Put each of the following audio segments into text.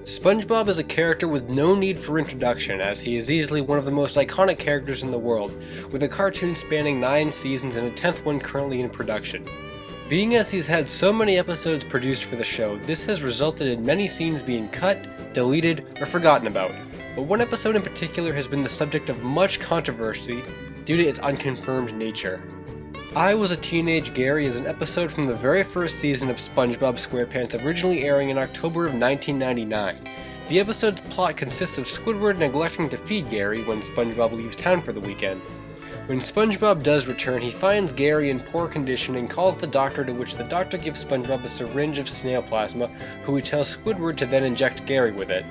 SpongeBob is a character with no need for introduction, as he is easily one of the most iconic characters in the world, with a cartoon spanning 9 seasons and a 10th one currently in production. Being as he's had so many episodes produced for the show, this has resulted in many scenes being cut, deleted, or forgotten about, but one episode in particular has been the subject of much controversy due to its unconfirmed nature. I Was a Teenage Gary is an episode from the very first season of SpongeBob SquarePants, originally airing in October of 1999. The episode's plot consists of Squidward neglecting to feed Gary when SpongeBob leaves town for the weekend. When SpongeBob does return, he finds Gary in poor condition and calls the doctor, to which the doctor gives SpongeBob a syringe of snail plasma, who he tells Squidward to then inject Gary with it.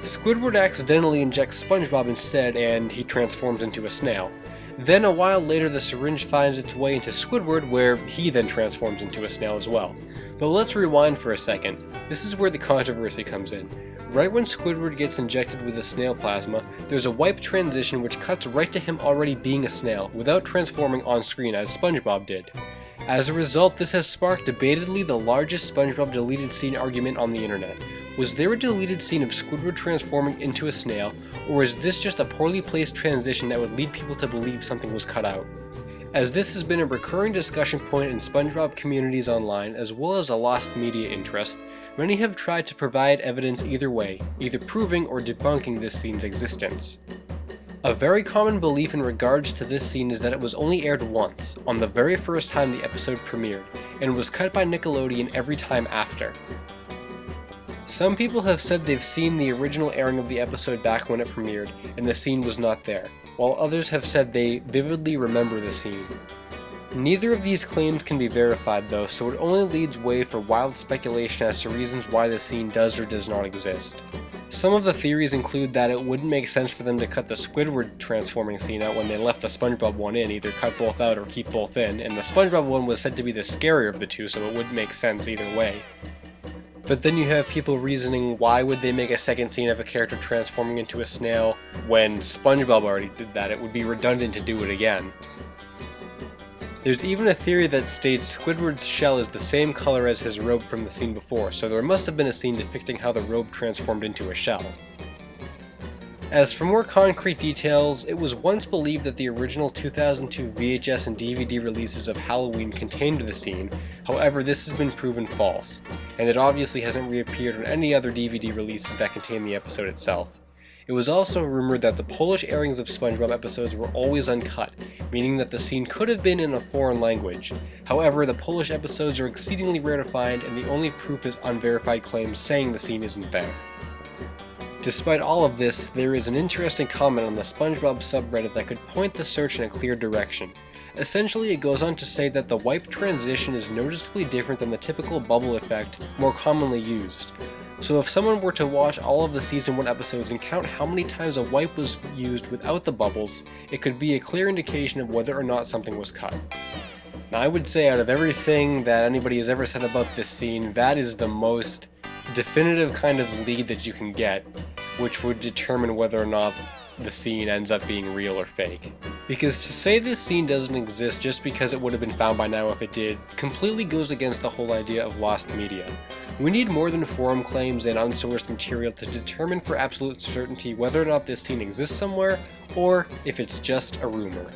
Squidward accidentally injects SpongeBob instead, and he transforms into a snail. Then a while later the syringe finds its way into Squidward, where he then transforms into a snail as well. But let's rewind for a second. This is where the controversy comes in. Right when Squidward gets injected with the snail plasma, there's a wipe transition which cuts right to him already being a snail, without transforming on screen as SpongeBob did. As a result, this has sparked debatedly the largest SpongeBob deleted scene argument on the internet. Was there a deleted scene of Squidward transforming into a snail, or is this just a poorly placed transition that would lead people to believe something was cut out? As this has been a recurring discussion point in SpongeBob communities online, as well as a lost media interest, many have tried to provide evidence either way, either proving or debunking this scene's existence. A very common belief in regards to this scene is that it was only aired once, on the very first time the episode premiered, and was cut by Nickelodeon every time after. Some people have said they've seen the original airing of the episode back when it premiered, and the scene was not there, while others have said they vividly remember the scene. Neither of these claims can be verified though, so it only leads way for wild speculation as to reasons why the scene does or does not exist. Some of the theories include that it wouldn't make sense for them to cut the Squidward transforming scene out when they left the SpongeBob one in, either cut both out or keep both in, and the SpongeBob one was said to be the scarier of the two, so it wouldn't make sense either way. But then you have people reasoning, why would they make a second scene of a character transforming into a snail when SpongeBob already did that? It would be redundant to do it again. There's even a theory that states Squidward's shell is the same color as his robe from the scene before, so there must have been a scene depicting how the robe transformed into a shell. As for more concrete details, it was once believed that the original 2002 VHS and DVD releases of Halloween contained the scene, however this has been proven false, and it obviously hasn't reappeared on any other DVD releases that contain the episode itself. It was also rumored that the Polish airings of SpongeBob episodes were always uncut, meaning that the scene could have been in a foreign language. However, the Polish episodes are exceedingly rare to find, and the only proof is unverified claims saying the scene isn't there. Despite all of this, there is an interesting comment on the SpongeBob subreddit that could point the search in a clear direction. Essentially, it goes on to say that the wipe transition is noticeably different than the typical bubble effect more commonly used. So if someone were to watch all of the Season 1 episodes and count how many times a wipe was used without the bubbles, it could be a clear indication of whether or not something was cut. Now, I would say out of everything that anybody has ever said about this scene, that is the most definitive kind of lead that you can get, which would determine whether or not the scene ends up being real or fake. Because to say this scene doesn't exist just because it would have been found by now if it did, completely goes against the whole idea of lost media. We need more than forum claims and unsourced material to determine for absolute certainty whether or not this scene exists somewhere, or if it's just a rumor.